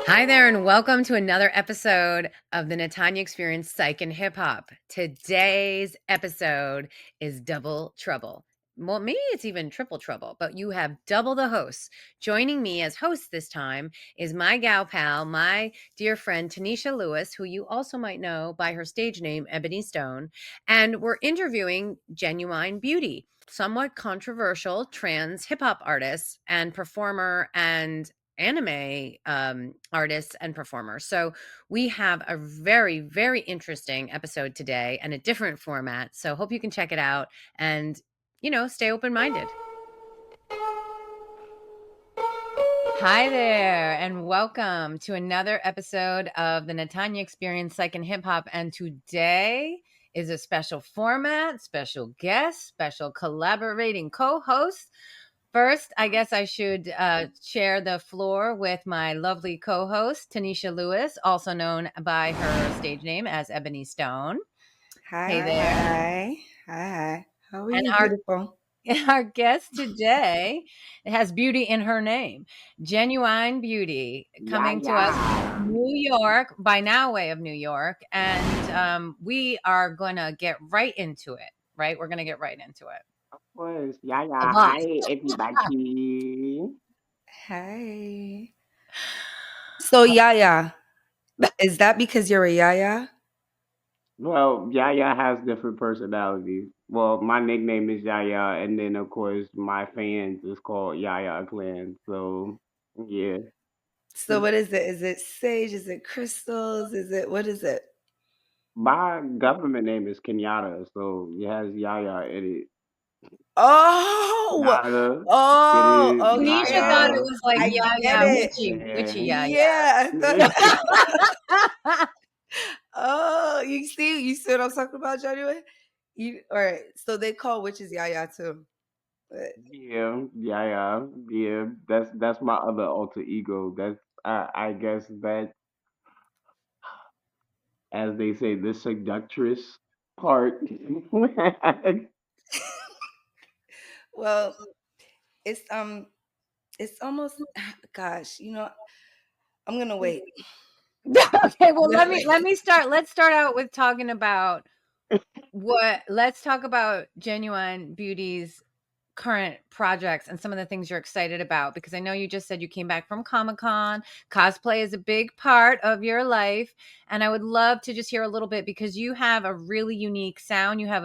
Hi there, and welcome to another episode of the Natanya Experience Psych and Hip Hop. Today's episode is double trouble. Well, maybe it's even triple trouble, but you have double the hosts. Joining me as host this time is my gal pal, my dear friend Tanisha Lewis, who you also might know by her stage name, Ebony Stone. And we're interviewing Genuwine Beauty, somewhat controversial trans hip hop artist and performer and anime artists and performers. So we have a very, very interesting episode today and a different format. So hope you can check it out and, stay open-minded. Hi there, and welcome to another episode of the Natanya Experience Psych and Hip Hop. And today is a special format, special guest, special collaborating co-host. First, I guess I should share the floor with my lovely co-host, Tanisha Lewis, also known by her stage name as Ebony Stone. Hey Hi, there. hi, hi. How are And you, our beautiful? our guest today has beauty in her name, Genuine Beauty, Yeah, coming to us yeah. from New York, by now way of New York. And we are going to get right into it, right? We're going to get right into it. Of course. Yeah, A yeah. lot. Hi, everybody. Hi. So, Yaya, is that because you're a Yaya? Well, Yaya has different personalities. Well, my nickname is Yaya, and then of course my fans is called Yaya Clan. So yeah, So, what is it? Is it Sage? Is it Crystals? What is it? my government name is Kenyatta, so it has Yaya in it. Oh, Kenyatta, get it? oh, Tanisha thought it okay. Yaya. was like, I yeah, get yeah, it. witchy, yeah, Yeah, I thought. yeah. Oh, you see what I'm talking about, Johnny? All right. So they call witches Yaya too. But Yeah. That's my other alter ego. That's I guess that, as they say, the seductress part. well, it's it's almost gosh, I'm gonna wait. Okay, well, I'm gonna let wait. me start. Let's start out with talking about let's talk about Genuine Beauty's current projects and some of the things you're excited about, because I know you just said you came back from Comic-Con. Cosplay is a big part of your life, and I would love to just hear a little bit, because you have a really unique sound. You have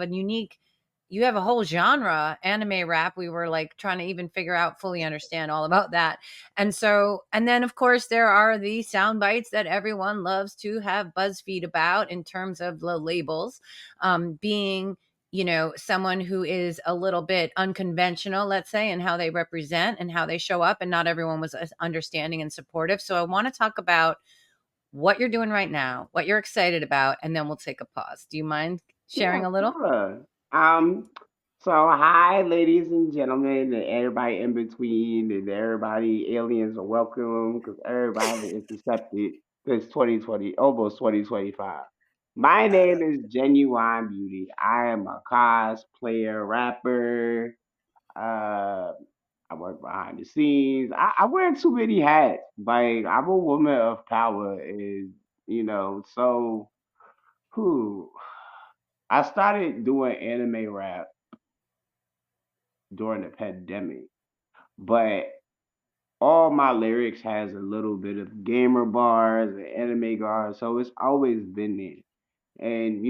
a whole genre, anime rap. We were like trying to even figure out, fully understand all about that. And then of course there are the sound bites that everyone loves to have BuzzFeed about in terms of the labels, being someone who is a little bit unconventional, let's say, in how they represent and how they show up. And not everyone was as understanding and supportive. So I want to talk about what you're doing right now, what you're excited about, and then we'll take a pause. Do you mind sharing Yeah, a little? sure. Um, so hi, ladies and gentlemen, and everybody in between, and everybody, aliens are welcome because everybody is accepted. It's 2020, almost 2025. My name is Genuine Beauty. I am a cosplayer, rapper. Uh, I work behind the scenes. I wear too many hats. Like I'm a woman of power, and so who I started doing anime rap during the pandemic, but all my lyrics has a little bit of gamer bars and anime bars, so it's always been there. And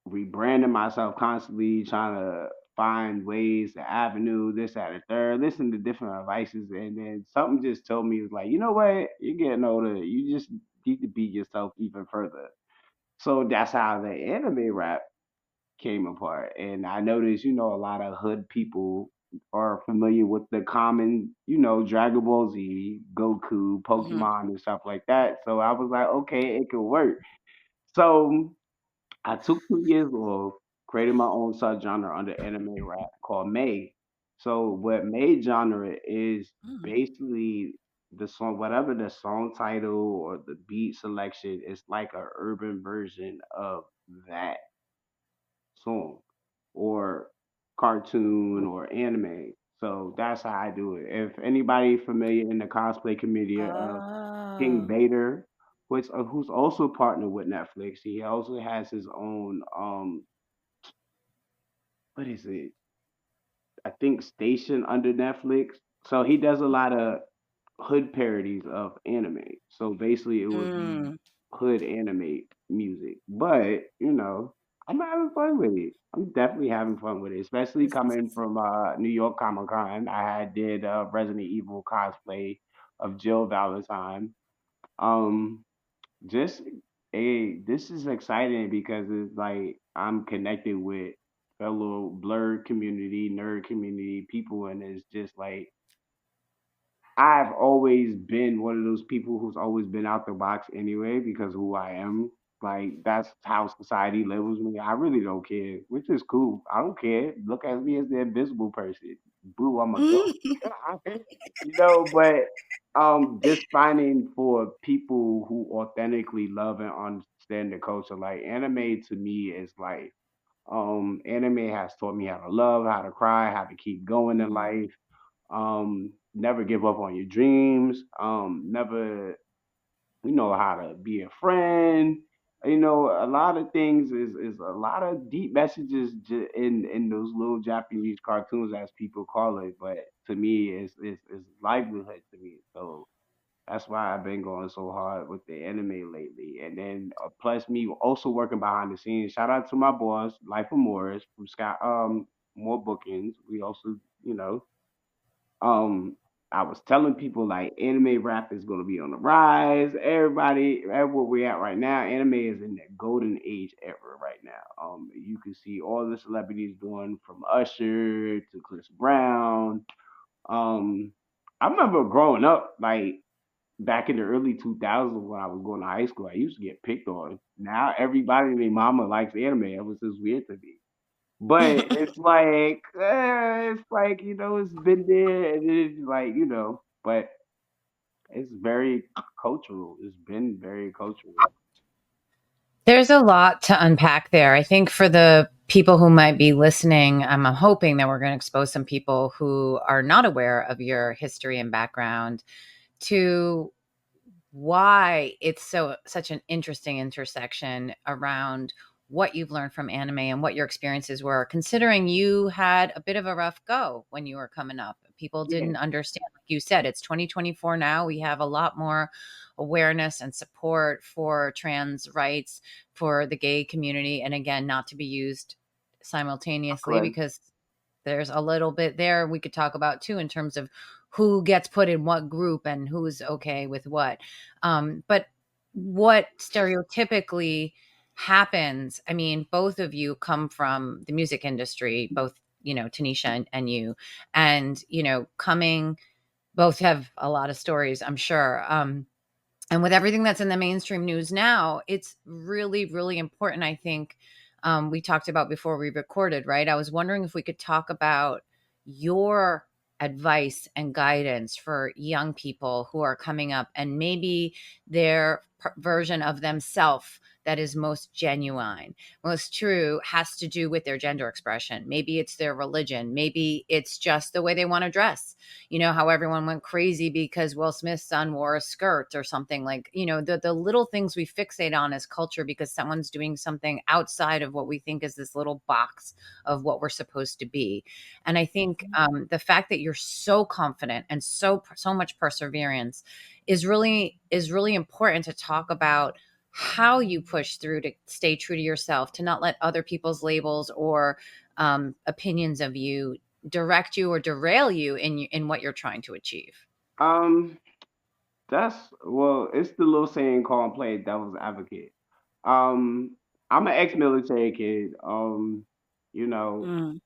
rebranding myself constantly, trying to find ways, the avenue, this, that, and the third, listen to different advices, and then something just told me, it was like, you know what, you're getting older, you just need to beat yourself even further. So that's how the anime rap came apart. And I noticed, a lot of hood people are familiar with the common, Dragon Ball Z, Goku, Mhm. Pokemon, and stuff like that. So I was like, okay, it could work. So I took 2 years off, created my own subgenre under anime rap called May. So what May genre is Mm. basically the song, whatever the song title or the beat selection, is like a urban version of that song or cartoon or anime. So that's how I do it. If anybody familiar in the cosplay community, King Oh. Vader, who's also partnered with Netflix. He also has his own what is it? I think station under Netflix. So he does a lot of hood parodies of anime. So basically, it would be Mm. hood anime music. But I'm having fun with it. I'm definitely having fun with it, especially coming from New York Comic Con. Did Resident Evil cosplay of Jill Valentine. Um, just this is exciting because it's like I'm connected with fellow blurred community, nerd community people, and it's just like I've always been one of those people who's always been out the box anyway because of who I am. Like that's how society labels me. I really don't care, which is cool. I don't care. Look at me as the invisible person. Boo, I'm a ghost. But just finding for people who authentically love and understand the culture, like anime to me is like anime has taught me how to love, how to cry, how to keep going in Mhm. life. Never give up on your dreams. Never, how to be a friend. A lot of things is a lot of deep messages in those little Japanese cartoons, as people call it. But to me, it's livelihood to me. So that's why I've been going so hard with the anime lately. And then plus me also working behind the scenes. Shout out to my boss, Life of Morris from Scott. More bookings. We also, um, I was telling people like anime rap is gonna be on the rise. Everybody, at what we're at right now, anime is in that golden age era right now. You can see all the celebrities doing from Usher to Chris Brown. Um, I remember growing up like back in the early 2000s when I was going to high school. I used to get picked on. Now everybody and their mama likes anime. It was just weird to me. But it's been there, and it's like, but it's very cultural. It's been very cultural. There's a lot to unpack there. I think for the people who might be listening, I'm hoping that we're going to expose some people who are not aware of your history and background to why it's such an interesting intersection around what you've learned from anime and what your experiences were, considering you had a bit of a rough go when you were coming up. People Yeah, didn't understand. Like you said, it's 2024 now. We have a lot more awareness and support for trans rights, for the gay community, and again, not to be used simultaneously, but because there's a little bit there we could talk about too in terms of who gets put in what group and who's okay with what. But what stereotypically happens, I mean, both of you come from the music industry, both, Tanisha and you, and, coming, both have a lot of stories, I'm sure. And with everything that's in the mainstream news now, it's really, really important. I think we talked about before we recorded, right? I was wondering if we could talk about your advice and guidance for young people who are coming up and maybe their version of themselves that is most genuine, most true, has to do with their gender expression. Maybe it's their religion. Maybe it's just the way they want to dress. How everyone went crazy because Will Smith's son wore a skirt or something, like, the little things we fixate on as culture because someone's doing something outside of what we think is this little box of what we're supposed to be. And I think the fact that you're so confident and so much perseverance is really important to talk about how you push through to stay true to yourself, to not let other people's labels or opinions of you direct you or derail you in what you're trying to achieve. um, that's well, it's the little saying called play devil's advocate. I'm an ex-military kid. You know, Mm.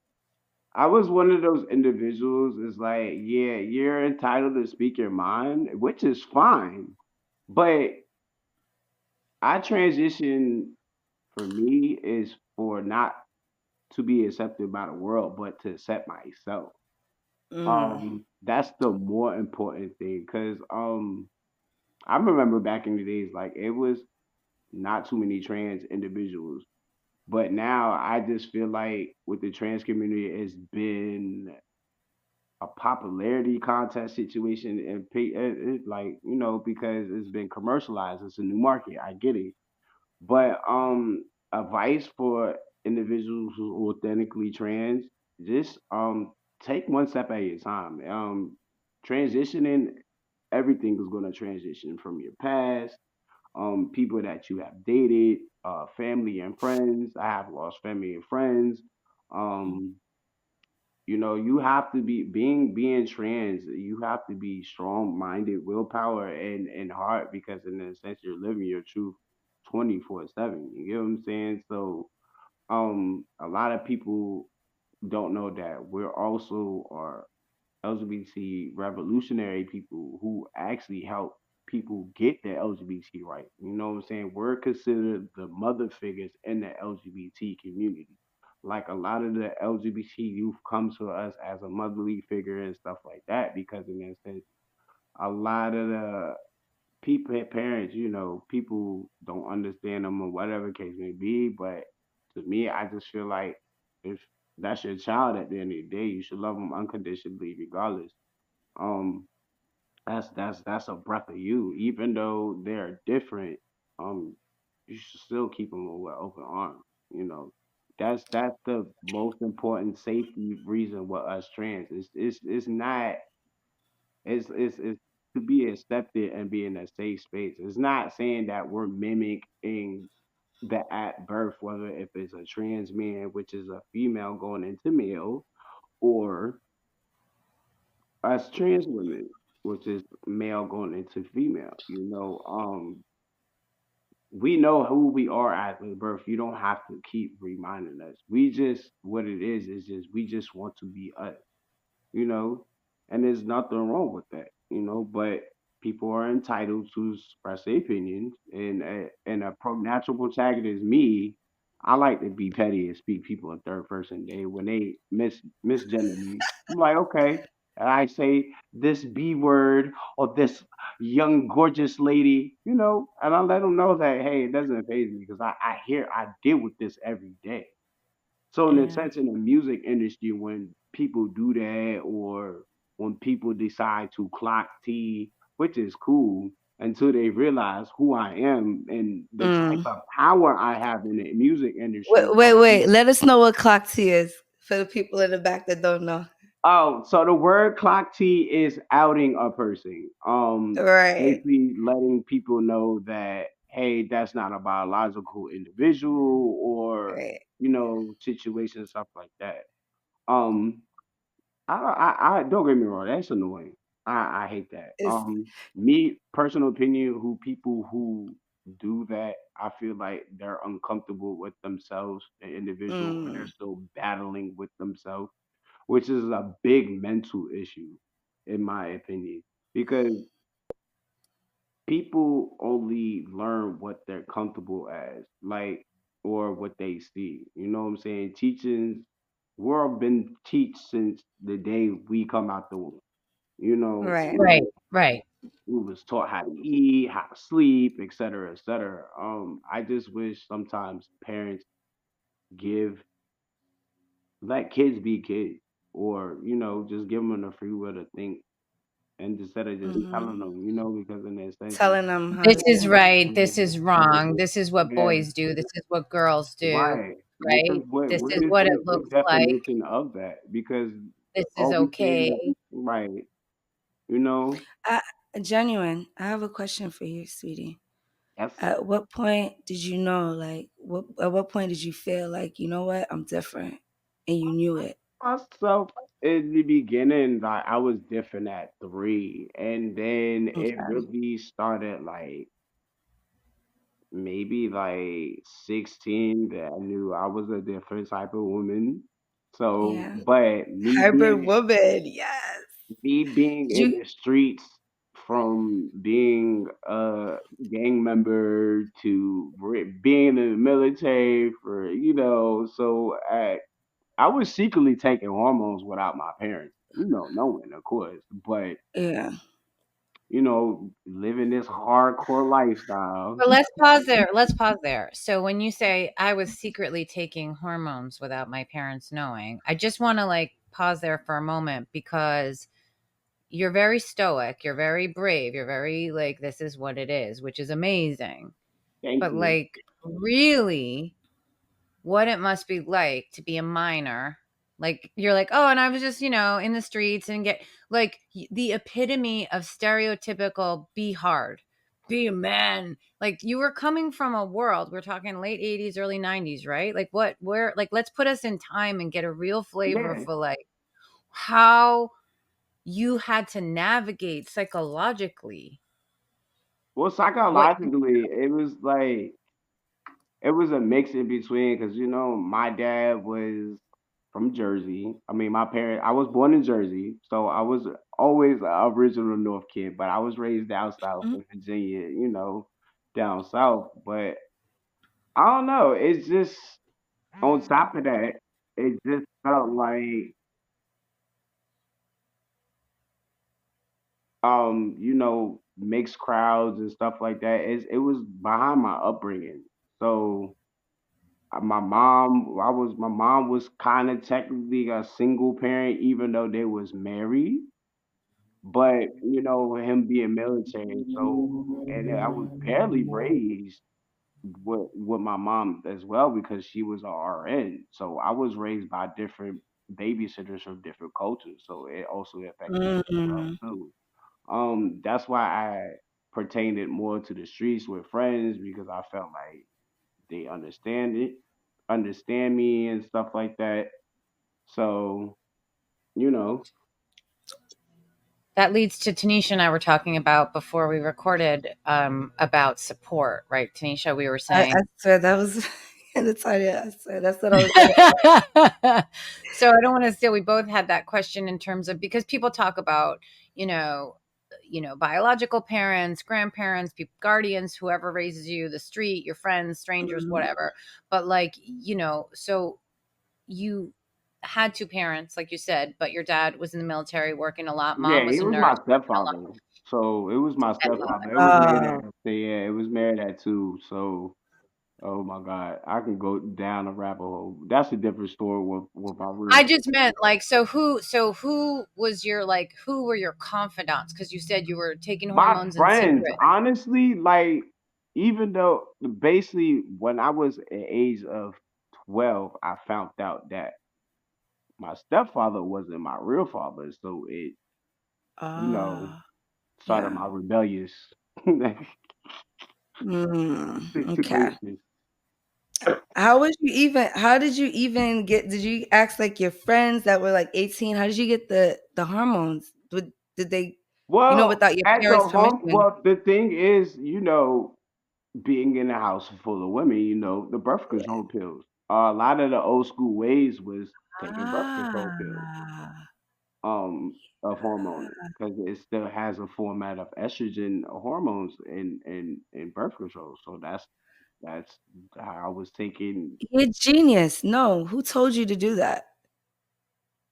I was one of those individuals. Is like, yeah, you're entitled to speak your mind, which is fine. But I transition for me is for not to be accepted by the world, but to accept myself. Mm. That's the more important thing because I remember back in the days, like it was not too many trans individuals, but now I just feel like with the trans community, it's been a popularity contest situation, and like, because it's been commercialized, it's a new market. I get it, but advice for individuals who are authentically trans: just take one step at a time. Transitioning, everything is going to transition from your past, people that you have dated, family and friends. I have lost family and friends. Um, you have to being trans, you have to be strong minded, willpower and heart, because in a sense you're living your truth 24/7. You get what I'm saying? So a lot of people don't know that we're also are LGBT revolutionary people who actually help people get their LGBT right. You know what I'm saying? We're considered the mother figures in the LGBT community. Like, a lot of the LGBT youth comes to us as a motherly figure and stuff like that, because in that sense, a lot of the people, parents, people don't understand them or whatever case may be. But to me, I just feel like if that's your child, at the end of the day, you should love them unconditionally, regardless. Um, that's a breath of you, even though they're different. You should still keep them with open arms. You know, that's the most important safety reason with us trans. It's not it's to be accepted and be in a safe space. It's not saying that we're mimicking the at birth, whether if it's a trans man, which is a female going into male, or us trans women, which is male going into female. We know who we are at the birth. You don't have to keep reminding us. We just, what it is just we just want to be us, you know, and there's nothing wrong with that, but people are entitled to express their opinions. And a natural protagonist, me, I like to be petty and speak people in third person. When they misgender me, I'm like, okay, and I say this B word or this young gorgeous lady, and I let them know that, hey, it doesn't faze me, because I deal with this every day. So in a Yeah. sense, in the music industry, when people do that, or when people decide to clock T, which is cool, until they realize who I am and the type Mm. of power I have in the music industry. Wait. Let us know what clock T is for the people in the back that don't know. Oh, so the word clock T is outing a person. Right. Basically letting people know that, hey, that's not a biological individual, or Right. situation, stuff like that. Um, I don't get me wrong, that's annoying. I hate that. It's Me, personal opinion, who people who do that, I feel like they're uncomfortable with themselves, the individual, or they're mm, still battling with themselves, which is a big mental issue, in my opinion, because people only learn what they're comfortable as, like, or what they see. You know what I'm saying? Teachings, world been teach since the day we come out the womb. You know, right. Right, right. we was taught how to eat, how to sleep, et cetera, et cetera. I just wish sometimes parents give let kids be kids, or just give them a free will to think, and instead of just hmm telling them, because in that sense, Telling them how This to is do. right. This is wrong. This is what yeah, boys do. This is what girls do. right. Because Right? This is what it what looks like. definition of that? Because This is all we okay. saying, right, you know, I, Genuine. I have a question for you, sweetie. that's At what point did you know, like, at what point did you feel like, you know what, I'm different, and you knew it? myself in the beginning. Like, I was different at 3, and then it Okay. really started like maybe like 16, that I knew I was a different type of woman. So, Yeah. but Hybrid woman. Yes. me being Did in you? the streets, from being a gang member to being in the military, for so I was secretly taking hormones without my parents, knowing, of course, but Yeah. living this hardcore lifestyle. But let's pause there. Let's pause there. So when you say I was secretly taking hormones without my parents knowing, I just want to like pause there for a moment because you're very stoic, you're very brave, you're very like, this is what it is, which is amazing. Thank But you. like, really, what it must be like to be a minor. Like, you're like, oh, and I was just, in the streets and get like the epitome of stereotypical be hard, be a man. Like, you were coming from a world, we're talking late 80s, early 90s, right? Like, where, like, let's put us in time and get a real flavor Yeah. for like how you had to navigate psychologically Well, what psychologically, it was a mix in between because my dad was from Jersey. I mean, my parents. I was born in Jersey, so I was always an original North kid. But I was raised down south Mhm. in Virginia. Down south. But I don't know. It's just on top of that, it just felt like mixed crowds and stuff like that. It was behind my upbringing. So my mom was kind of technically a single parent, even though they was married. But him being military, so and I was barely raised with my mom as well because she was a RN. So I was raised by different babysitters from different cultures. So it also affected me as well Mm. too. That's why I pertained it more to the streets with friends because I felt like they understand me and stuff like that. So, you know, that leads to Tanisha and I were talking about before we recorded about support, right? Tanisha, we were I saying. swear that was that's I swear that's what I was So gonna. I don't want to steal. We both had that question in terms of because people talk about, you know, biological parents, grandparents, people, guardians, whoever raises you, the street, your friends, strangers, Mhm. whatever. But like, so you had two parents, like you said, but your dad was in the military working a lot. Mom yeah, was he a was nurse my working a lot. stepfather. So it was my And stepfather. It was married Oh. at yeah, it was married at two. So oh my God, I can go down a rabbit hole. That's a different story with my real I just meant like, so who was your like, who were your confidants? Because you said you were taking my hormones in friends. secret. Honestly, like even though basically when I was at age of 12, I found out that my stepfather wasn't my real father. So it you know Ah. started Yeah. my rebellious Okay. situation. How did you even did you ask like your friends that were like 18? How did you get the hormones? Did they, Well, without your at the parents' home, permission? well, the thing is, being in a house full of women, the birth Yeah. control pills. A lot of the old school ways was taking birth control pills, Ah. of hormones, because it still has a format of estrogen hormones in birth control. So that's how I was taking. You're a genius. No, who told you to do that?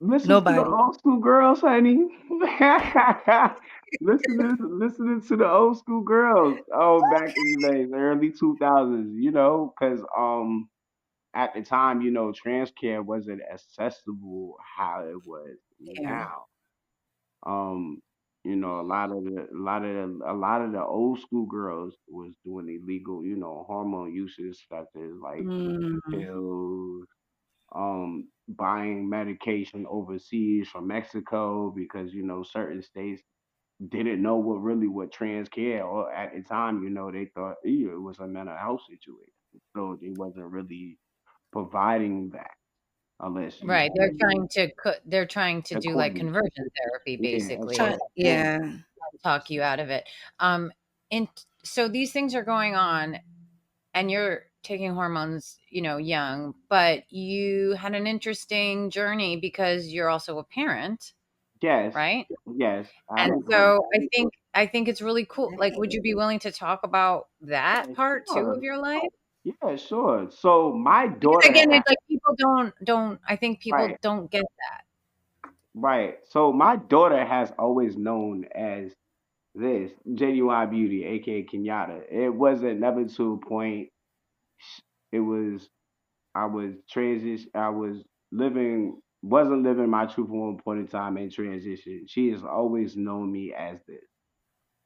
Listen to the Nobody. old school girls, honey. Listening to the old school girls. Oh, back in the days, early 2000s. Because at the time, trans care wasn't accessible how it was Yeah. now. Um, a lot of the old school girls was doing illegal, hormone uses such as like Mm. pills, buying medication overseas from Mexico because certain states didn't know what trans care or at the time they thought it was a mental health situation, so they wasn't really providing that unless you Right. They're had trying to they're trying to a do like court. conversion therapy Yeah, basically to Yeah. talk you out of it. Um and so these things are going on and you're taking hormones, young, but you had an interesting journey because you're also a parent, yes, right? yes, I have And a daughter. so I think it's really cool. Like, would you be willing to talk about that Yeah, part too sure. of your life? Yeah, sure. So my Because daughter again, had it's like people don't I think people right. don't get Right. So my daughter has always known as this Genuwine Beauty, aka Kenyatta. It wasn't never to a point. It was I was living. wasn't living my truth at one point in time in transition. She has always known me as this.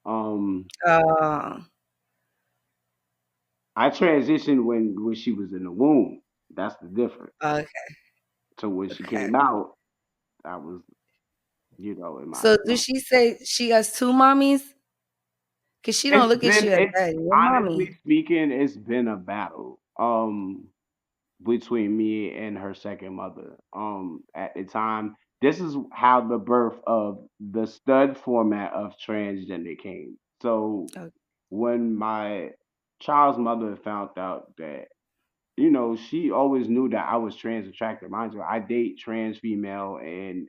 Um, Oh, I transitioned when she was in the womb. That's the difference. okay, So when she okay. came out, I was, in my So does feelings. she say she has two mommies? Cause she don't look at you as It's that. Your honestly mommy. speaking, it's been a battle. Between me and her second mother. At the time, this is how the birth of the stud format of transgender came. So Oh, when my child's mother found out that, she always knew that I was trans attracted. Mind you, I date trans female and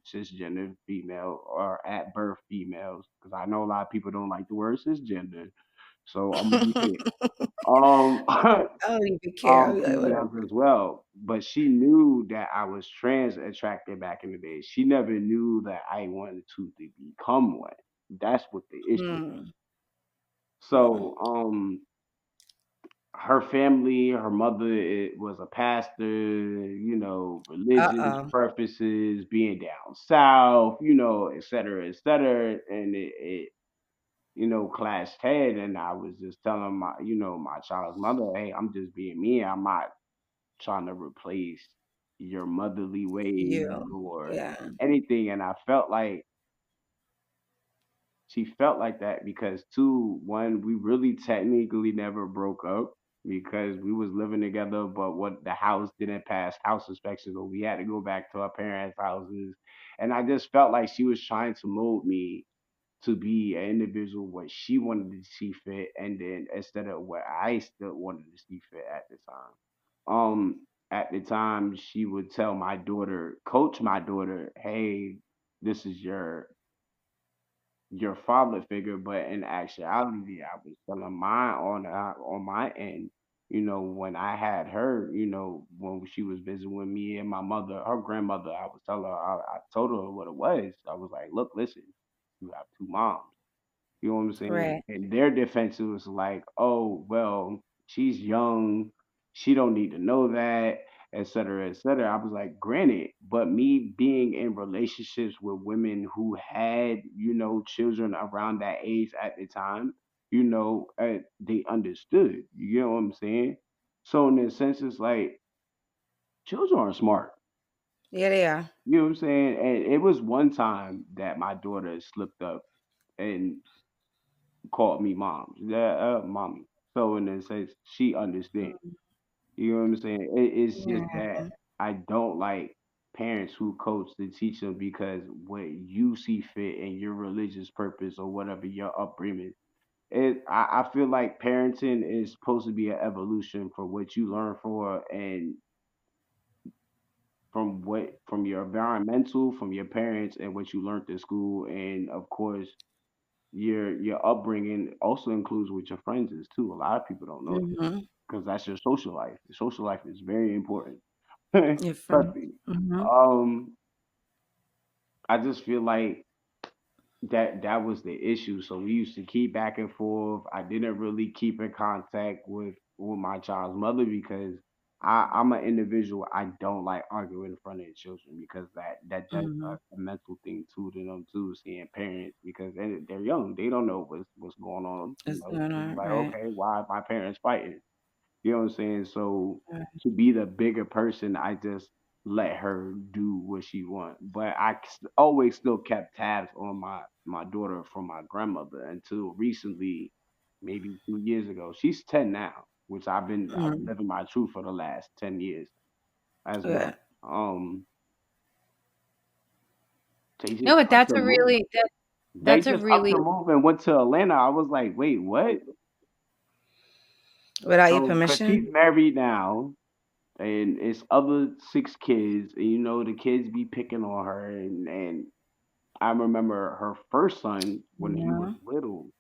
cisgender female or at birth females because I know a lot of people don't like the word cisgender. So I'm gonna be clear. Um, I don't even care. I'll be like, whatever. females as well. But she knew that I was trans attracted back in the day. She never knew that I wanted to become one. That's what the issue. Hmm. Hmm. So, her family, her mother was a pastor, religious Uh-oh. purposes, being down south, et cetera, et cetera. And it clashed head. And I was just telling my child's mother, hey, I'm just being me. I'm not trying to replace your motherly ways You. or Yeah. anything. And I felt like she felt like that because two, one, we really technically never broke up because we was living together, but what the house didn't pass house inspection, so we had to go back to our parents' houses. And I just felt like she was trying to mold me to be an individual what she wanted to see fit, and then instead of what I still wanted to see fit at the time. At the time, she would tell my daughter, coach my daughter, "Hey, this is your father figure," but in actuality, I was telling mine on my end. When I had her, when she was visiting with me and my mother, her grandmother, I was telling her, I told her what it was. I was like, look, listen, you have two moms. You know what I'm saying? Right. And their defense was like, "Oh, well, she's young. She don't need to know that, et cetera, et cetera." I was like, "Granted, but me being in relationships with women who had, children around that age at the time, they understood. You know what I'm saying? So in a sense, it's like children are smart. Yeah, they are. You know what I'm saying? And it was one time that my daughter slipped up and called me mom. Yeah, mommy. So in a sense, she understands. Mm. You know what I'm saying? It's just that Yeah. I don't like parents who coach to teach them because what you see fit in your religious purpose or whatever your upbringing. I feel like parenting is supposed to be an evolution for what you learn for and from your environmental, from your parents and what you learned in school, and of course your upbringing also includes what your friends is too. A lot of people don't know that Mhm. because that's your social life. Your social life is very important. Your Trust friends. me. Mhm. Um, I just feel like that was the issue. So we used to keep back and forth. I didn't really keep in contact with my child's mother because I'm an individual. I don't like arguing in front of the children because that does Mhm. a mental thing too to them too, seeing parents because they're young. They don't know what's going on. It's going It's on, like, right. okay, why are my parents fighting? You know what I'm saying? So Right. to be the bigger person, I just let her do what she want. But always still kept tabs on my daughter from my grandmother until recently, maybe 2 years ago. She's 10 now, which I've been Mhm. living my truth for the last 10 years as Yeah. well. They No, just but up the move. They that's a just up the really move and went to Atlanta. I was like, wait, what? Without your So, cause she's permission? married now, and it's other 6 kids, and the kids be picking on her, and I remember her first son when he was No. little.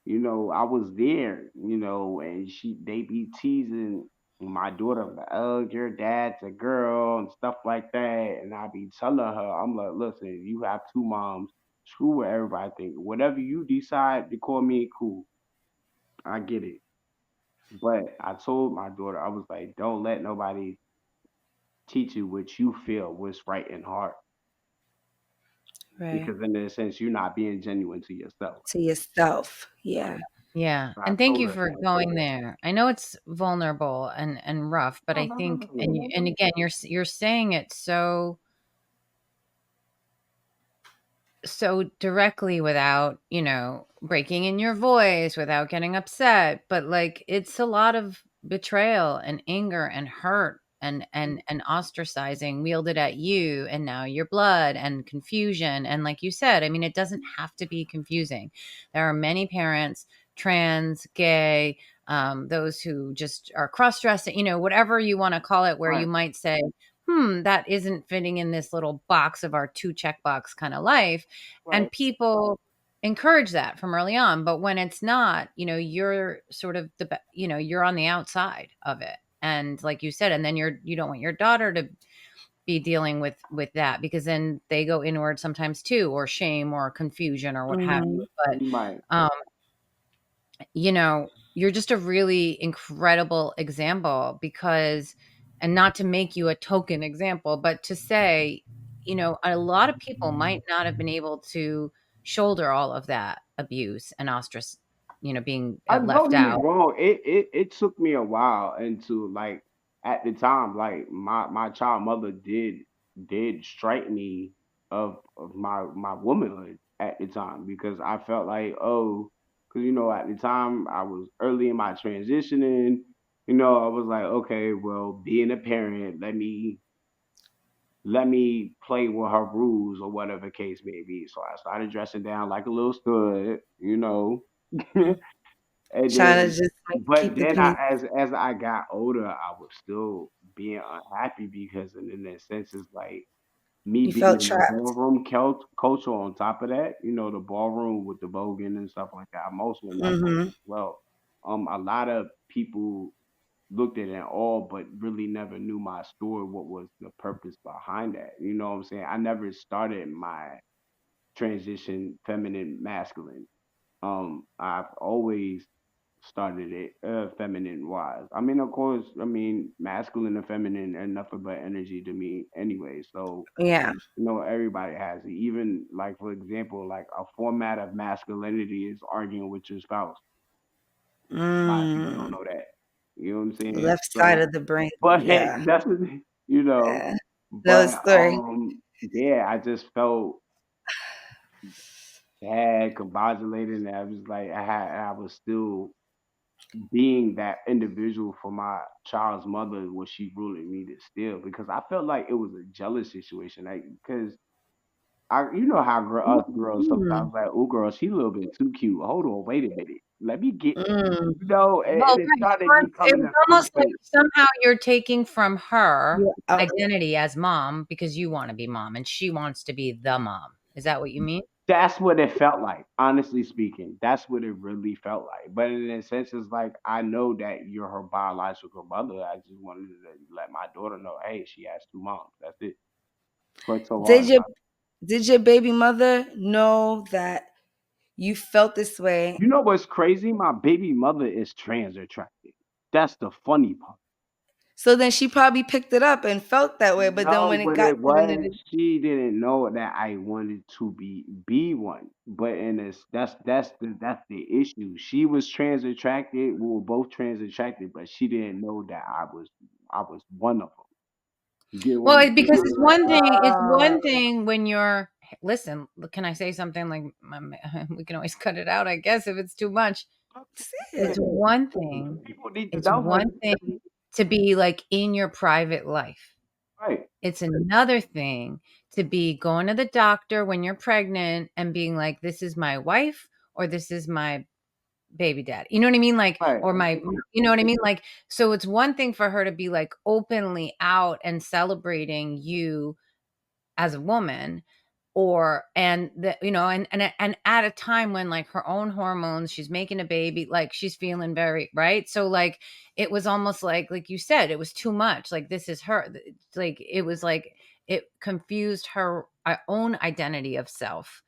I was there, and they be teasing my daughter like, "Oh, your dad's a girl" and stuff like that, and I be telling her, I'm like, "Listen, you have two moms. Screw what everybody think. Whatever you decide to call me, cool. I get it." But I told my daughter, I was like, "Don't let nobody teach you what you feel was right and hard. Right. Because in a sense, you're not being genuine to yourself. To yourself. Right. Yeah. Yeah, I and thank told you her for that. going there. I know it's vulnerable and rough, but No, I no, no, think, no, no, no, and no. again, you're saying it so directly without, breaking in your voice, without getting upset, but like it's a lot of betrayal and anger and hurt and ostracizing wielded at you, and now your blood and confusion. And like you said, I mean, it doesn't have to be confusing. There are many parents, trans, gay, those who just are cross-dressing, whatever you want to call it, where you Right. might say, that isn't fitting in this little box of our two checkbox kind of life. And Right. people encourage that from early on. But when it's not, you're sort of you're on the outside of it. And like you said, and then you don't want your daughter to be dealing with that, because then they go inward sometimes too, or shame or confusion or what have Hmm. you. But Right. um you're just a really incredible example, because, and not to make you a token example, but to say, a lot of people might not have been able to shoulder all of that abuse and ostrac, being Don't left get me out. wrong. It took me a while into like at the time, like my child mother did strike me of my womanhood at the time, because I felt like, oh, because at the time I was early in my transitioning. I was like, okay, well, being a parent, let me play with her rules or whatever case may be. So I started dressing down like a little stud. And Trying to then, just like but keep the then peace. as I got older, I was still being unhappy, because in that sense, it's like me You being felt in the trapped. ballroom culture on top of that, the ballroom with the bogan and stuff like that. I'm also in that culture Hmm. as well. A lot of people looked at it all, but really never knew my story, what was the purpose behind that. You know what I'm saying? I never started my transition feminine masculine. I've always started it feminine wise. I mean, of course, I mean, masculine and feminine are nothing but energy to me anyway. So, Yeah. everybody has it. Even like, for example, like a format of masculinity is arguing with your spouse. A lot of people don't Mm. know that. You know what I'm saying? Left side So, of the brain. but Yeah. that's you know, Yeah. No but story. yeah, I just felt bad, congratulated, and I was like, I was still being that individual for my child's mother, what she really needed still, because I felt like it was a jealous situation, like, because how us girls Mm. sometimes like, oh, girl, she a little bit too cute. Hold on, wait a minute, let me get, Mm. Well, and it right, started it becoming was a almost like constant. somehow you're taking from her Yeah. Oh, identity as mom because you want to be mom and she wants to be the mom. Is that what you mean? That's what it felt like, honestly speaking. That's what it really felt like. But in a sense, it's like, I know that you're her biological mother. I just wanted to let my daughter know, hey, she has two moms. That's it. But so did long. your did your baby mother know that you felt this way? You know what's crazy? My baby mother is trans attracted. That's the funny part. So then she probably picked it up and felt that way. But then No, when it what got it to the end of was, she didn't know that I wanted to be one. But in this, that's the issue. She was trans attracted. We were both trans attracted, but she didn't know that I was one of them. You get what Well, I'm because saying? it's one thing when you're, listen, can I say something like, we can always cut it out, I guess, if it's too much. It's it. one thing. People need to It's know one thing to be like in your private life. right, It's another thing to be going to the doctor when you're pregnant and being like, this is my wife or this is my baby daddy. You know what I mean? Like, right, or you know what I mean? Like, so it's one thing for her to be like openly out and celebrating you as a woman, or and the and at a time when like her own hormones, she's making a baby, like she's feeling very right. So like it was almost like you said, it was too much. Like this is her, like it was like it confused her own identity of self,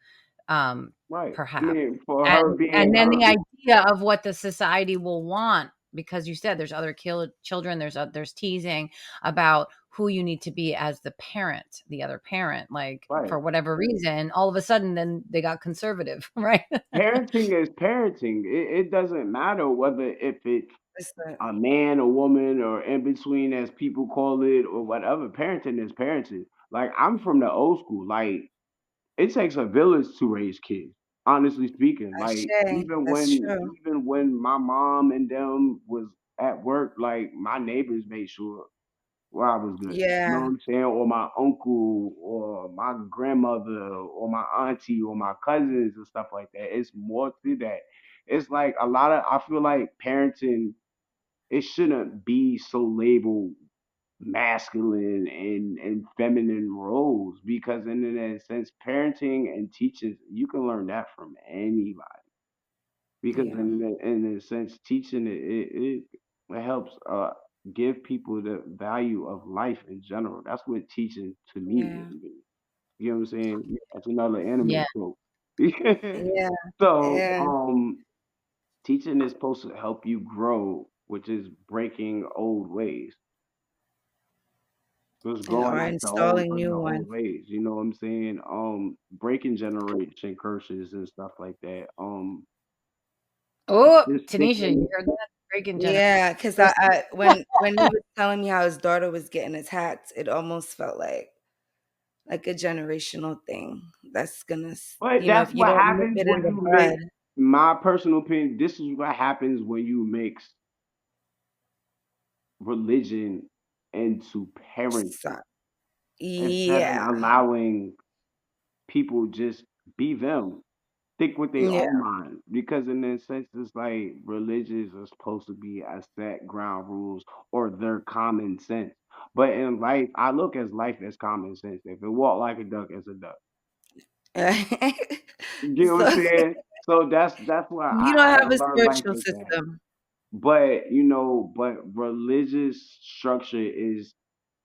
right. I perhaps. mean, for her And being then her, the idea of what the society will want, because you said there's other children, there's teasing about who you need to be as the parent, the other parent, like Right. for whatever reason, all of a sudden then they got conservative, right? Parenting is parenting. It doesn't matter whether if it's Listen, a man, a woman, or in between, as people call it, or whatever. Parenting is parenting. Like I'm from the old school. Like it takes a village to raise kids. Honestly speaking, like Ashe, that's true. even when my mom and them was at work, like my neighbors made sure where I was good. You know what Yeah, I'm saying? Or my uncle, or my grandmother, or my auntie, or my cousins and stuff like that. It's more to that. It's like a lot of I feel like parenting it shouldn't be so labeled masculine and feminine roles because in that sense parenting and teaching you can learn that from anybody because yeah, in a sense teaching it helps give people the value of life in general. That's what teaching to me yeah, is. You know what I'm saying? Yeah, that's another anime Yeah. quote. yeah, So yeah. teaching is supposed to help you grow, which is breaking old ways. Just And growing are out installing the new old ones. ways, you know what I'm saying? Breaking generation curses and stuff like that. Oh, Just Tanisha, you sticking. heard that? Breaking generation Yeah, because curses. I when he was telling me how his daughter was getting attacked, it almost felt like a generational thing that's gonna, But if that's you what don't nip happens it in when the you bud, make my personal opinion. This is what happens when you mix religion into parenting so, instead of yeah, allowing people just be them. Think with their yeah, own mind because in that sense it's like religions are supposed to be a set ground rules or their common sense, but in life I look as life as common sense. If it walk like a duck, it's a duck. You know what I'm so saying? So that's why you I don't had have to a learn life spiritual as that. system. But but religious structure is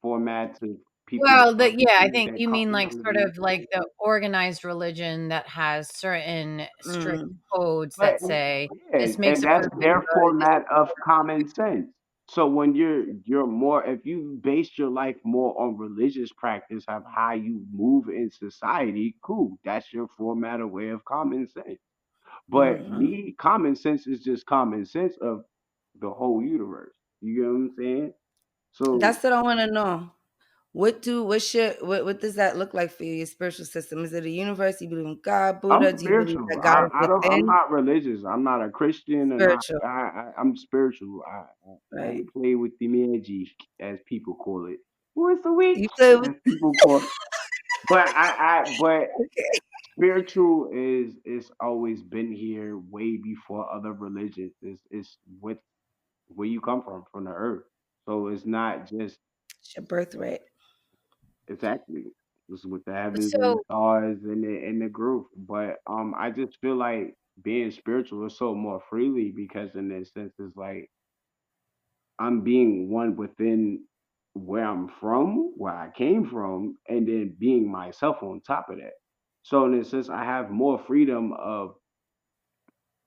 format to people Well, of yeah, I things think that you come, mean you know like what I sort mean? of like the organized religion that has certain strict Mm, codes But that say yeah, this makes and a that's person their good, this format of common sense. So when you're more if you base your life more on religious practice of how you move in society, cool. That's your format of way of common sense. But mhm. me, common sense is just common sense of the whole universe. You get what I'm saying? So That's what I want to know. What does that look like for you? Your spiritual system? Is it a universe? You believe in God, I'm Buddha? Do you believe spiritual. that God is I don't. I'm within? not religious. I'm not a Christian, and Spiritual, I'm spiritual. I right? don't play with the magic, as people call it. What's a You witch, play with as people call it. But but okay. spiritual is always been here way before other religions. It's what where you come from the earth. So it's not just It's your birthright. exactly. This is with the heavens and the so stars and the group. But I just feel like being spiritual is so more freely because in that sense it's like I'm being one within where I'm from, where I came from, and then being myself on top of that. So in a sense I have more freedom of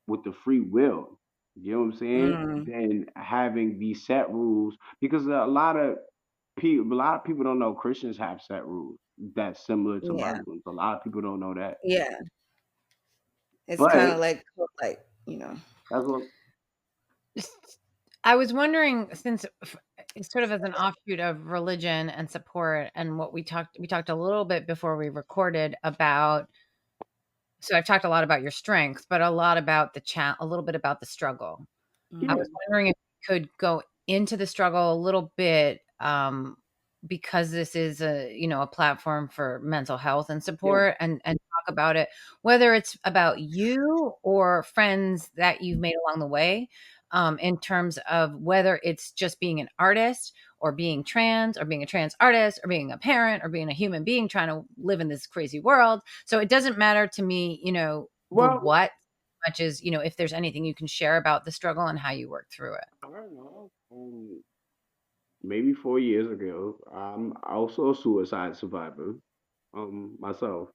with the free will. You know what I'm saying? Mm, Than having these set rules because a lot of people don't know Christians have set rules that's similar to yeah, Muslims. A lot of people don't know that. yeah. It's kind But of like you know. that's what I was wondering, since it's sort of as an offshoot of religion and support, and what we talked a little bit before we recorded about. So I've talked a lot about your strengths, but a lot about a little bit about the struggle. I yeah. was Mm, wondering if you could go into the struggle a little bit, because this is a platform for mental health and Yeah. support, and talk about it, whether it's about you or friends that you've made along the way, in terms of whether it's just being an artist or being trans or being a trans artist or being a parent or being a human being trying to live in this crazy world. So it doesn't matter to me, the Well, what, much as, if there's anything you can share about the struggle and how you work through it. I don't know. Maybe 4 years ago, I'm also a suicide survivor. Myself.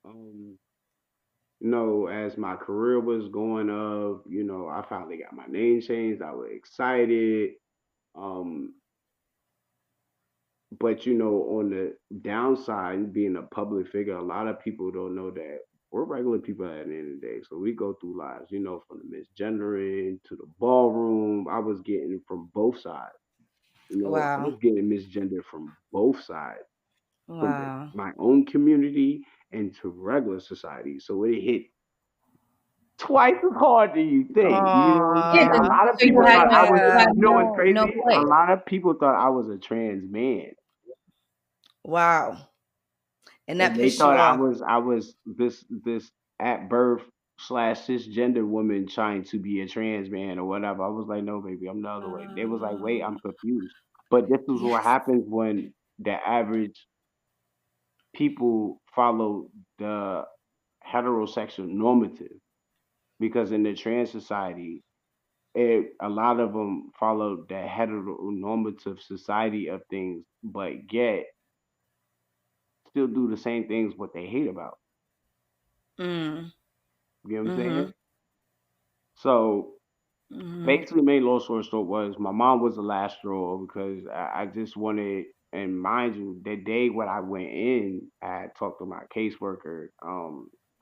Um, as my career was going up, I finally got my name changed. I was excited. Um, But on the downside, being a public figure, a lot of people don't know that we're regular people at the end of the day. So we go through lives, from the misgendering to the ballroom. I was getting from both sides. I Wow. was getting misgendered from both sides, from Wow. my own community and to regular society. So it hit twice as hard than you think. You know what I'm Yeah, saying? A 'cause Aw. lot of so you people had thought I no was. you Yeah. had You know what's no crazy? A place. lot of people thought I was a trans man. Wow. And that And they pissed you thought I off. was I was this at birth slash cisgender woman trying to be a trans man or whatever. I was like, no, baby, I'm the other way. They was like, wait, I'm confused. But this is what Yes. happens when the average people follow the heterosexual normative, because in the trans society, a lot of them follow the heteronormative society of things, but yet still do the same things what they hate about. Mm. You know what I'm saying? Mhm. So Mhm. basically, main long story short was my mom was the last straw because I just wanted, and mind you, the day when I went in, I had talked to my caseworker.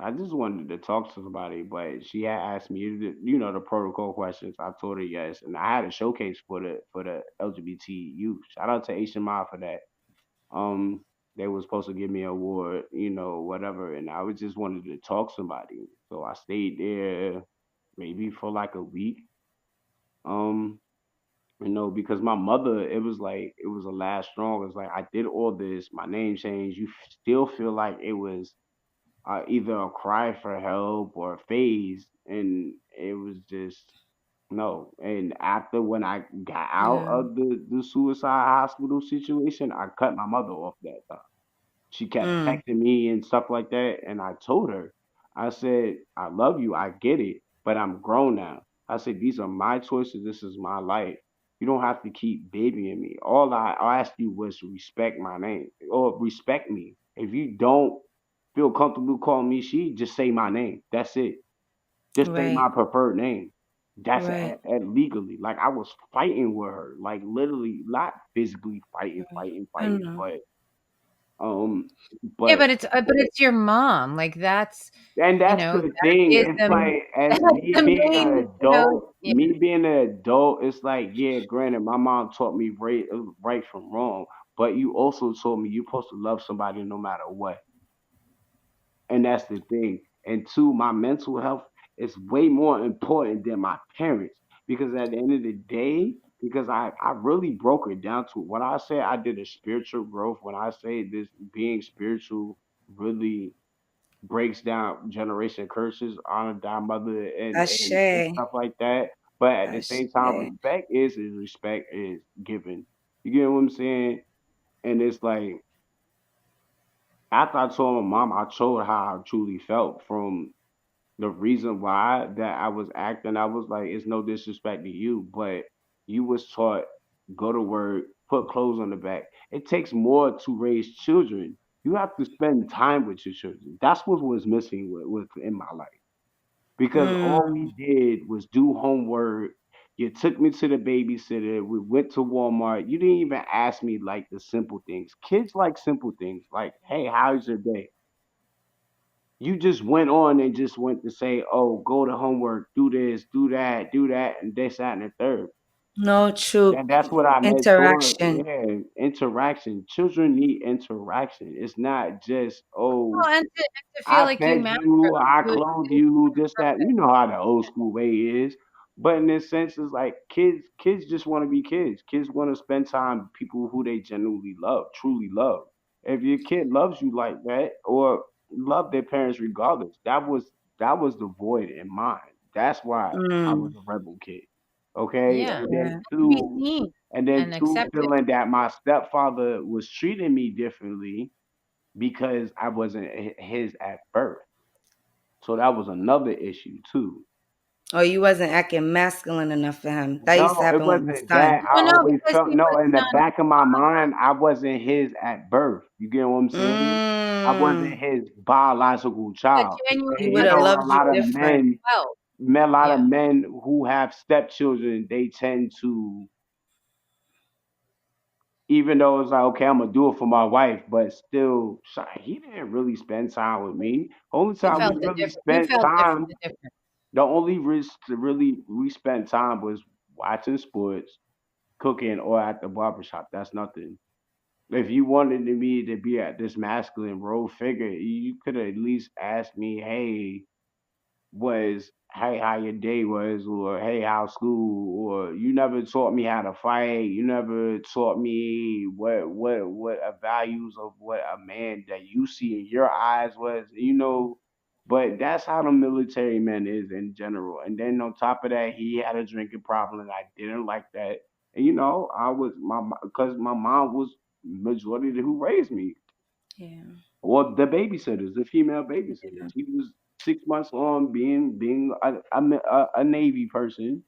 I just wanted to talk to somebody, but she had asked me, the protocol questions. I told her yes, and I had a showcase for the LGBT youth. Shout out to Asian Ma for that. Um, they were supposed to give me an award, whatever, and I was just wanted to talk to somebody, so I stayed there maybe for like a week. Um, because my mother, it was a last strong. It's like I did all this, my name changed. You still feel like it was either a cry for help or a phase, and it was just no. And after when I got out Yeah. of the suicide hospital situation, I cut my mother off that time. She kept Mm. texting me and stuff like that, and I told her, I said, I love you, I get it, but I'm grown now. I said, these are my choices, this is my life. You don't have to keep babying me. All I asked you was to respect my name or respect me. If you don't feel comfortable calling me she, just say my name. That's it. Just say Right. my preferred name. That's Right. at legally. Like I was fighting with her, like literally, not physically fighting, Right. fighting, I fighting, know. um, Yeah, but but it's your mom, like, and that's the that thing. is It's the like as that's me the being main, an adult, it's like, yeah, granted, my mom taught me right from wrong, but you also told me you're supposed to love somebody no matter what. And that's the thing. And two, my mental health is way more important than my parents. Because at the end of the day, because I really broke it down to when I say I did a spiritual growth, when I say this being spiritual really breaks down generation curses, honor thy mother and Ashay. stuff like that. But at the same time, Ashay. respect is given. You get what I'm saying? And it's like after I told my mom, I told her how I truly felt from the reason why that I was acting. I was like, it's no disrespect to you, but you was taught go to work, put clothes on the back. It takes more to raise children. You have to spend time with your children. That's what was missing with in my life. Because all we Mm. did was do homework. You took me to the babysitter. We went to Walmart. You didn't even ask me like the simple things. Kids like simple things like, hey, how's your day? You just went on and just went to say, oh, go to homework, do this, do that, and this, that, and the third. No true And that's what I meant to interaction. yeah, interaction. Children need interaction. It's not just, oh, well, and to feel I like you fed matter, you, I you clothed you you, this, that. You know how the old school way is. But in this sense, it's like kids just want to be kids. Kids want to spend time with people who they genuinely love, truly love. If your kid loves you like that, or love their parents regardless, that was the void in mine. That's why I was Mm. a rebel kid. Okay, yeah, and then Yeah. to be two, seen and accepted. feeling that my stepfather was treating me differently because I wasn't his at birth. So that was another issue too. Or you wasn't acting masculine enough for him. That used to No, it happen with my wasn't son. that. I Well, no, always because felt he no was in the not back of my mind, I wasn't his at birth. You get what I'm saying? I wasn't Mm. his biological the child. genuine He And would have a loved you lot of different. felt. a lot of Yeah. men who have stepchildren, they tend to even though it's like, okay, I'm gonna do it for my wife, but still, he didn't really spend time with me. Only You time we felt the really different. You spent felt time, the difference. the only risk to really we spent time was watching sports, cooking, or at the barbershop. That's nothing. If you wanted me to be at this masculine role figure, you could have at least asked me, hey, was hey how your day was, or hey how school, or you never taught me how to fight, you never taught me what a values of what a man that you see in your eyes was, but that's how the military man is in general. And then on top of that, he had a drinking problem and I didn't like that. And I was because my mom was majority of who raised me, Yeah. or the babysitters, the female babysitters. He was 6 months on being a Navy person.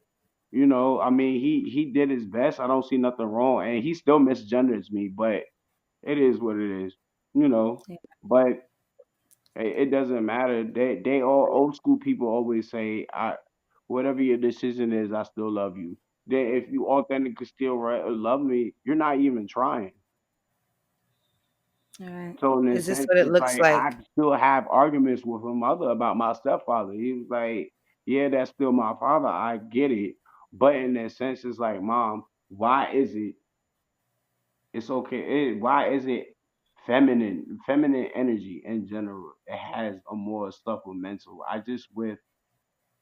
I mean, he did his best. I don't see nothing wrong, and he still misgenders me, but it is what it is. You know, Yeah. but it doesn't matter. They all old school people always say, "I whatever your decision is, I still love you." Then if you authentically still love me, you're not even trying. All right. So in a Is this sense, what it it's looks like I like? still have arguments with my mother about my stepfather. He was like, "Yeah, that's still my father. I get it, but in a sense, it's like, Mom, why is it? It's okay. Why is it feminine energy in general? It has a more supplemental. I just with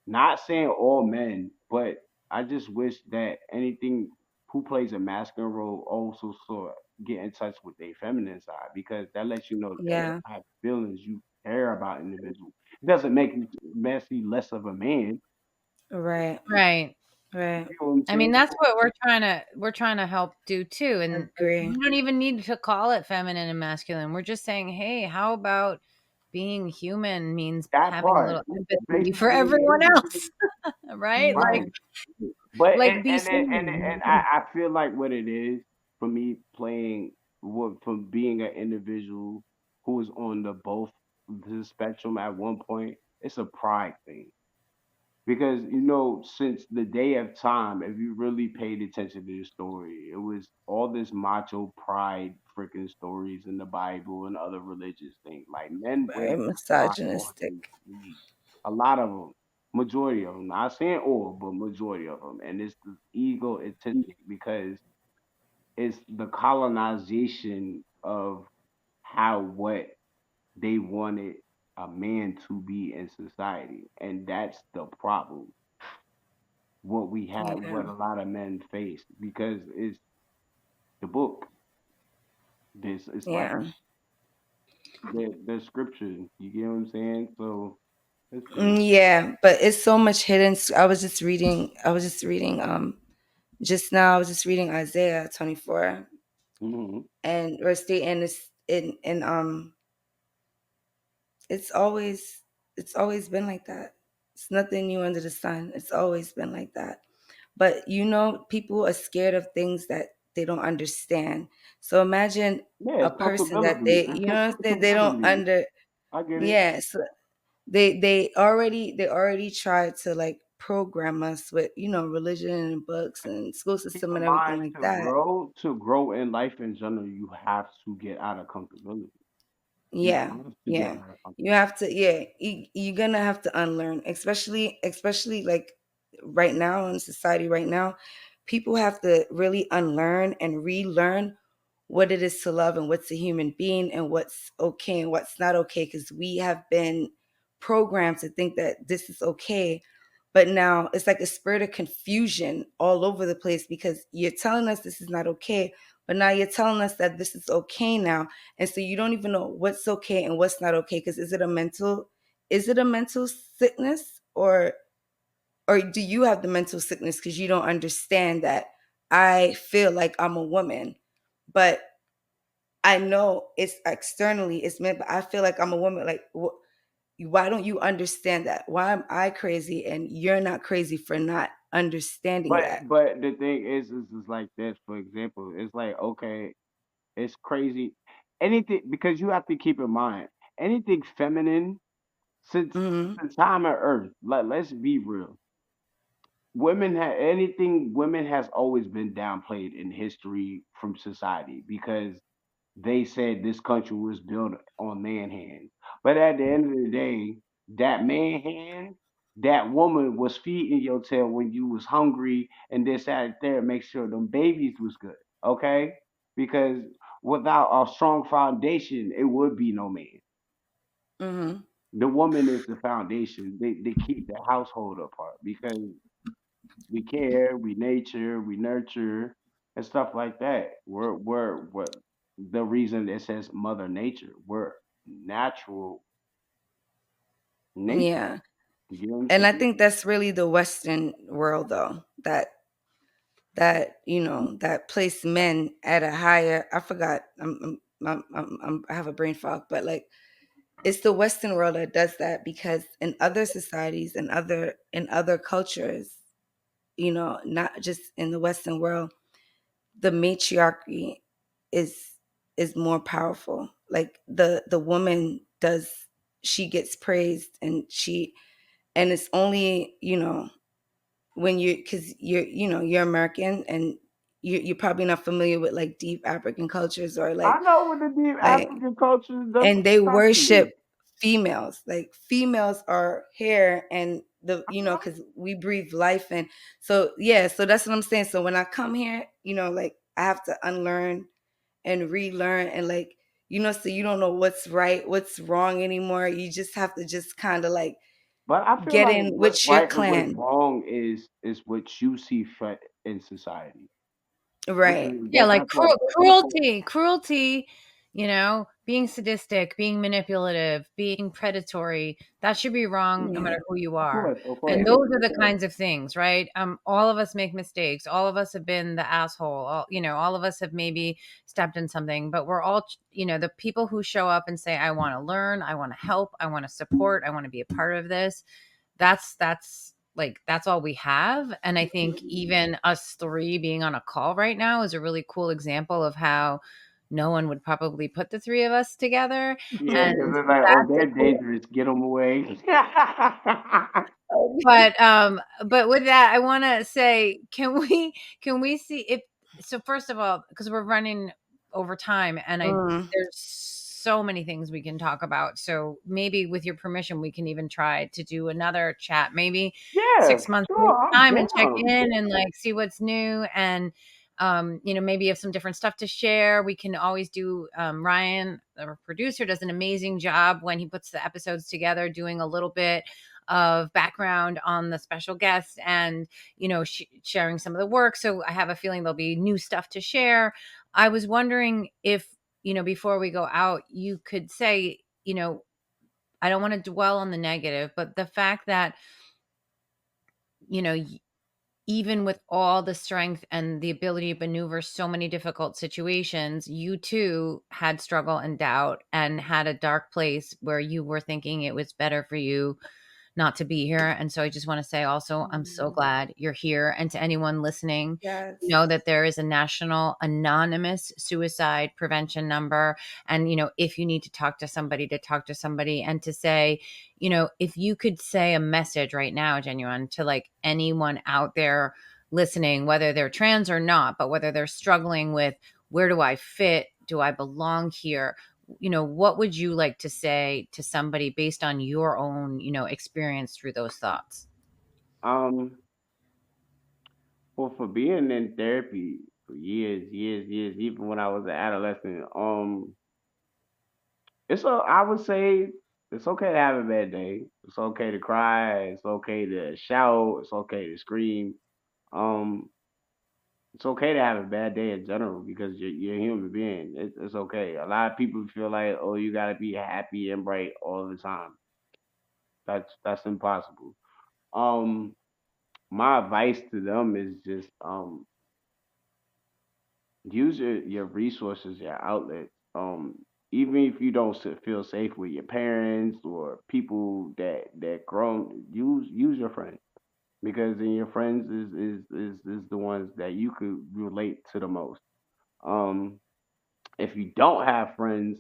not saying all men, but I just wish that anything who plays a masculine role also sort of get in touch with their feminine side, because that lets you know that you Yeah. have feelings, you care about individuals. It doesn't make you messy less of a man. Right. Right. Right. You know what I'm I mean, saying? that's what we're trying to help do too. And Agree. you don't even need to call it feminine and masculine. We're just saying, hey, how about being human means That having a part, little empathy for basically, everyone else, right? right. But Like be and seen. I feel like what it is for me playing what from being an individual who was on both the spectrum at one point, it's a pride thing. Because since the day of time, if you really paid attention to the story, it was all this macho pride freaking stories in the Bible and other religious things. Like men wear Very pride on his misogynistic. sleeve. A lot of them, majority of them. Not saying all, but majority of them. And it's the egotistic because it's the colonization of how what they wanted a man to be in society, and that's the problem what we have, Yeah. what a lot of men face, because it's the book. This it's like Yeah. the scripture. You get what I'm saying? So it's crazy. Yeah, but it's so much hidden. Just now I was just reading Isaiah 24, Hmm. and we're stating this in it's always been like that. It's nothing new under the sun. It's always been like that. But people are scared of things that they don't understand. So imagine Yeah, a it's person that comfortability. they, what I'm saying, they don't Comfortability. under. I get it. Yeah, so they already tried to like program us with religion and books and school Keep system in and everything mind, like that. to grow in life in general, you have to get out of comfortability. You Yeah, have to get yeah. out of You comfortability. have to, yeah, you're gonna have to unlearn, especially like right now in society right now, people have to really unlearn and relearn what it is to love and what's a human being and what's okay and what's not okay, because we have been programmed to think that this is okay. But now it's like a spirit of confusion all over the place, because you're telling us this is not okay, but now you're telling us that this is okay now. And so you don't even know what's okay and what's not okay, because is it a mental sickness, or do you have the mental sickness because you don't understand that I feel like I'm a woman, but I know it's externally it's meant, but I feel like I'm a woman. Like, why don't you understand that? Why am I crazy and you're not crazy for not understanding that? But the thing is like this. For example, it's like, okay, it's crazy. Anything, because you have to keep in mind anything feminine since Hmm. the time of Earth. Let's be real. women has always been downplayed in history from society because they said this country was built on man hands. But at the end of the day, that man hand, that woman was feeding your tail when you was hungry and this, that, and there, make sure them babies was good. Okay? Because without a strong foundation, it would be no man. Mhm. The woman is the foundation. They keep the household apart because we care, we nature, we nurture, and stuff like that. We're the reason it says Mother Nature. We're natural nature. Yeah. You know what I'm And I saying? think that's really the Western world though. That that place men at a higher, I forgot, I have a brain fog, but like it's the Western world that does that, because in other societies and other cultures, not just in the Western world, the matriarchy is is more powerful. Like the woman does, she gets praised, and it's only, when you, because you're American, and you're probably not familiar with like deep African cultures, or I know what the deep like African culture does, and they especially. worship females. Like females are hair, and Uh-huh. because we breathe life. And so yeah, so that's what I'm saying. So when I come here, like I have to unlearn and relearn, and like, so you don't know what's right, what's wrong anymore. You just have to just kind of like But I feel get like in what's with your right and what's clan. wrong is what you see in society, which Right. is Yeah, like that's what people. cruelty, being sadistic, being manipulative, being predatory, that should be wrong no Yeah. matter who you Of are. course, of And course. those are the kinds of things, right? All of us make mistakes. All of us have been the asshole. All of us have maybe stepped in something, but we're all, the people who show up and say, I want to learn, I want to help, I want to support, I want to be a part of this. That's all we have. And I think even us three being on a call right now is a really cool example of how no one would probably put the three of us together. Yeah, And because it's like, oh, that's a they're cool. dangerous. Get them away. But with that, I want to say, can we see if, so first of all, because we're running over time, and Mm. there's so many things we can talk about. So maybe with your permission, we can even try to do another chat, maybe Yeah, 6 months at sure, a I'm time, and check down. in and like see what's new. And maybe you have some different stuff to share. We can always do, Ryan, our producer, does an amazing job when he puts the episodes together, doing a little bit of background on the special guest, and sharing some of the work. So I have a feeling there'll be new stuff to share. I was wondering if, before we go out, you could say, I don't want to dwell on the negative, but the fact that, you know even with all the strength and the ability to maneuver so many difficult situations, you too had struggle and doubt, and had a dark place where you were thinking it was better for you not to be here. And so I just want to say also, I'm so Mm. glad you're here. And to anyone listening, Yes. know that there is a national anonymous suicide prevention number. And, if you need to talk to somebody, to talk to somebody, and to say, if you could say a message right now, Genuine, to like anyone out there listening, whether they're trans or not, but whether they're struggling with, where do I fit? Do I belong here? What would you like to say to somebody based on your own, experience through those thoughts? Um, well, for being in therapy for years, years, years, even when I was an adolescent, I would say it's okay to have a bad day. It's okay to cry. It's okay to shout. It's okay to scream. Um, it's okay to have a bad day in general because you're a human being. It's okay. A lot of people feel like, oh, you gotta be happy and bright all the time. That's impossible. Um, my advice to them is just use your resources, your outlets. Even if you don't feel safe with your parents or people that grown, use your friends because then your friends is the ones that you could relate to the most. Um, if you don't have friends,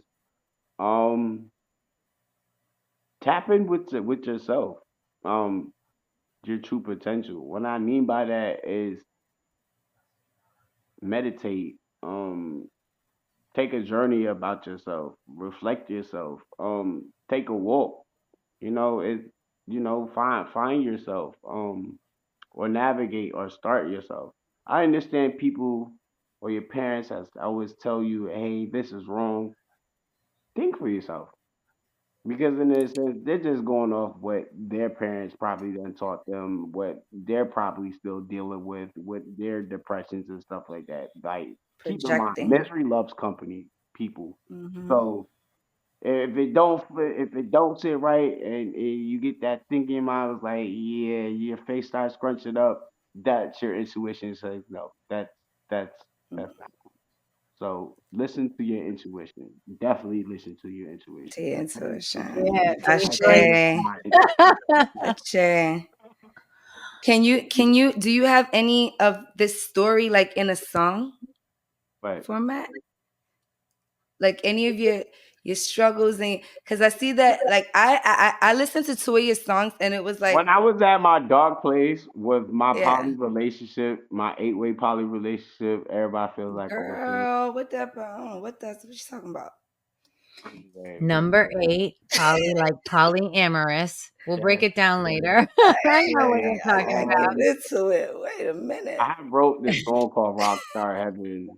um, tap in with yourself. Um, your true potential. What I mean by that is meditate, take a journey about yourself, reflect yourself, take a walk. It find yourself, or navigate or start yourself. I understand people or your parents has always tell you, hey, this is wrong. Think for yourself. Because in a sense, they're just going off what their parents probably done taught them, what they're probably still dealing with their depressions and stuff like that. Like, keep in mind, Projecting. misery loves company, people. Hmm. So if it don't sit right, and you get that thinking in mind, it's like, yeah, your face starts scrunching up. That's your intuition says no. That's that's not. So listen to your intuition. Definitely listen to your intuition. To your intuition. Yeah, to your choice. Ashe. My intuition. Ashe. Can you do you have any of this story like in a song But format? Like any of your struggles, and because I see that, like I listened to two of your songs and it was like, when I was at my dark place with my yeah, poly relationship, my 8-way poly relationship, everybody feels like a witch. girl, what you talking about? Anyway, Number 8, like polyamorous. We'll break yes, it down yes. later. I know what you're I talking gotta get about. into it. Wait a minute. I wrote this song called Rockstar Heaven.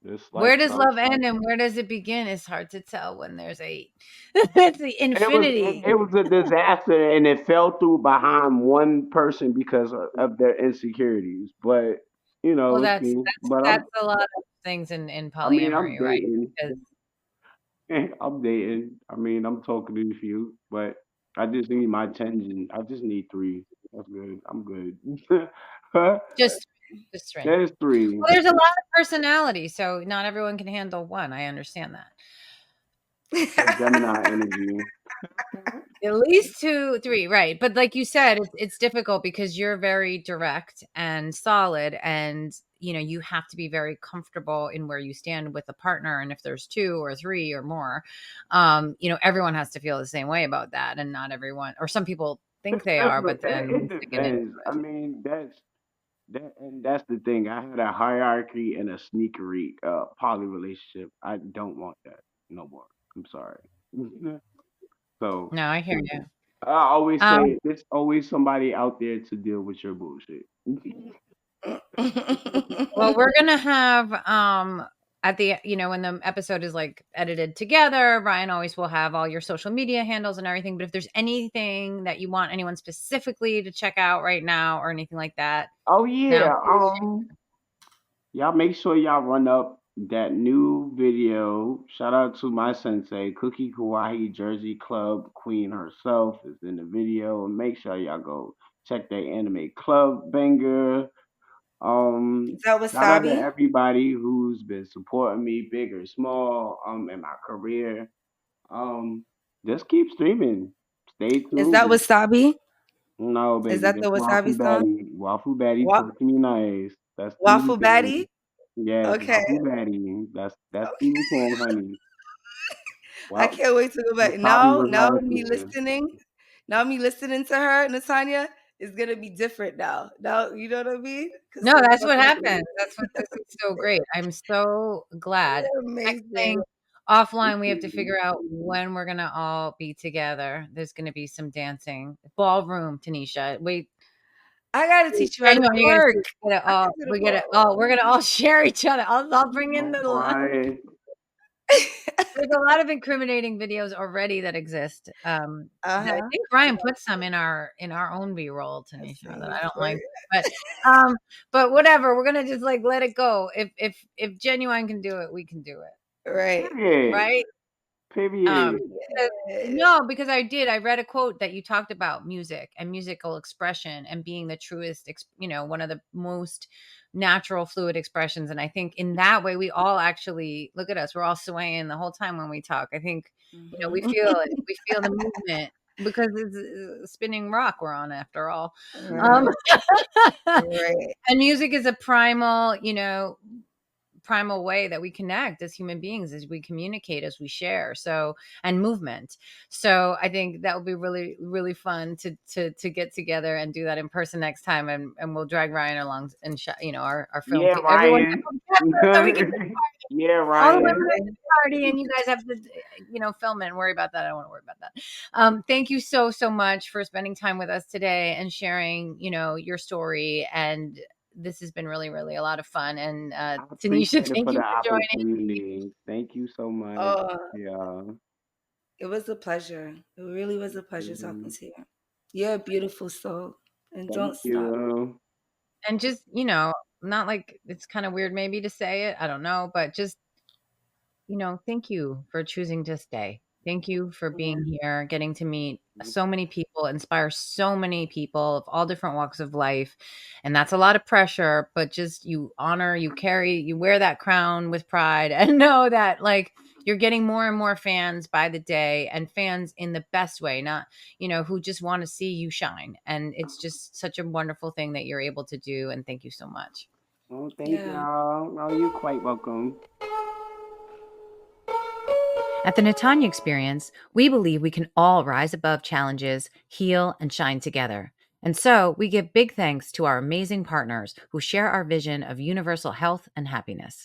It's like Where does some love end and where does it begin? It's hard to tell when there's 8. It's the infinity. it was a disaster, and it fell through behind one person because of their insecurities. But Well, it's that's cool. that's But that's a lot of things in I mean, I'm polyamory, right? dating. Because I'm dating. I mean, I'm talking to a few, but I just need my attention. I just need three. That's good. I'm good. just 3. There's three. Well, there's a lot of personality, so not everyone can handle one. I understand that. That Gemini energy. At least 2, 3, right. But like you said, it's difficult because you're very direct and solid and you have to be very comfortable in where you stand with a partner. And if there's 2 or 3 or more, everyone has to feel the same way about that. And not everyone, or some people think they are, but then It once they get into depends. I it. mean, that's the thing. I had a hierarchy and a sneakery poly relationship. I don't want that no more. I'm sorry. So No, I hear you. I always Um, say there's always somebody out there to deal with your bullshit. Well, we're gonna have at the when the episode is like edited together, Ryan always will have all your social media handles and everything. But if there's anything that you want anyone specifically to check out right now or anything like that, Oh now yeah. Y'all make sure y'all run up that new video. Shout out to my sensei, Cookie Kawaii Jersey Club Queen herself is in the video. And make sure y'all go check that anime club banger. Is that Shout out to wasabi? everybody who's been supporting me, big or small, in my career. Um, just keep streaming. Stay Is that tuned. wasabi? No, Is baby, that the that's wasabi Waffle song? Batty. Waffle Batty Wa- talk to me nice. That's the new Waffle thing. Batty? Yes, Okay. Waffle Batty. That's the new song, honey. I Wow. can't wait to go back. Wasabi Now, was now last me year. listening, now me listening to her, Natanya, is gonna be different now. Now, you know what I mean? no, Because that's what happened. That's what this is so great. I'm so glad. you're Next amazing. thing offline, we have to figure out when we're gonna all be together. There's gonna be some dancing, ballroom, Tanisha. Wait, I gotta teach you how to Genuine, you're gonna twerk. see, get it I all. can do the We get it ball. all. We're gonna all share each other. I'll bring in I'm the. crying. There's a lot of incriminating videos already that exist. That I Uh-huh. think Ryan put some in our own B-roll, I Tanisha, seen that you I don't twerk. like. But um, but whatever. We're gonna just like let it go. If Genuine can do it, we can do it, Right. Period. right? Um, Period. because Yes. no, because I read a quote that you talked about music and musical expression and being the truest, one of the most natural, fluid expressions. And I think in that way, we all actually look at us. We're all swaying the whole time when we talk. I think we Mhm. feel it. We feel the movement because it's a spinning rock we're on after all. Right. Um, Right. and music is a primal, primal way that we connect as human beings, as we communicate, as we share. So, and movement. So I think that would be really, really fun to get together and do that in person next time. And we'll drag Ryan along and our film Yeah, everyone Ryan. come together so we can Yeah, all the Ryan. women at the party, and you guys have to, film it and worry about that. I don't want to worry about that. Thank you so, so much for spending time with us today and sharing, your story. And this has been really, really a lot of fun. And I Tanisha, appreciate it thank for you the for joining. opportunity. Thank you so much. Oh, Yeah. it was a pleasure. It really was a pleasure talking Mhm. to you. You're a beautiful soul, and Thank don't stop. you. And just, not like it's kind of weird maybe to say it. I don't know, but just thank you for choosing to stay. Thank you for being here, getting to meet so many people, inspire so many people of all different walks of life. And that's a lot of pressure, but just you honor, you wear that crown with pride and know that like you're getting more and more fans by the day, and fans in the best way, not, who just want to see you shine. And it's just such a wonderful thing that you're able to do. And thank you so much. Oh, thank Yeah. y'all. Oh, you quite welcome. At the Natanya Experience, we believe we can all rise above challenges, heal, and shine together. And so we give big thanks to our amazing partners who share our vision of universal health and happiness.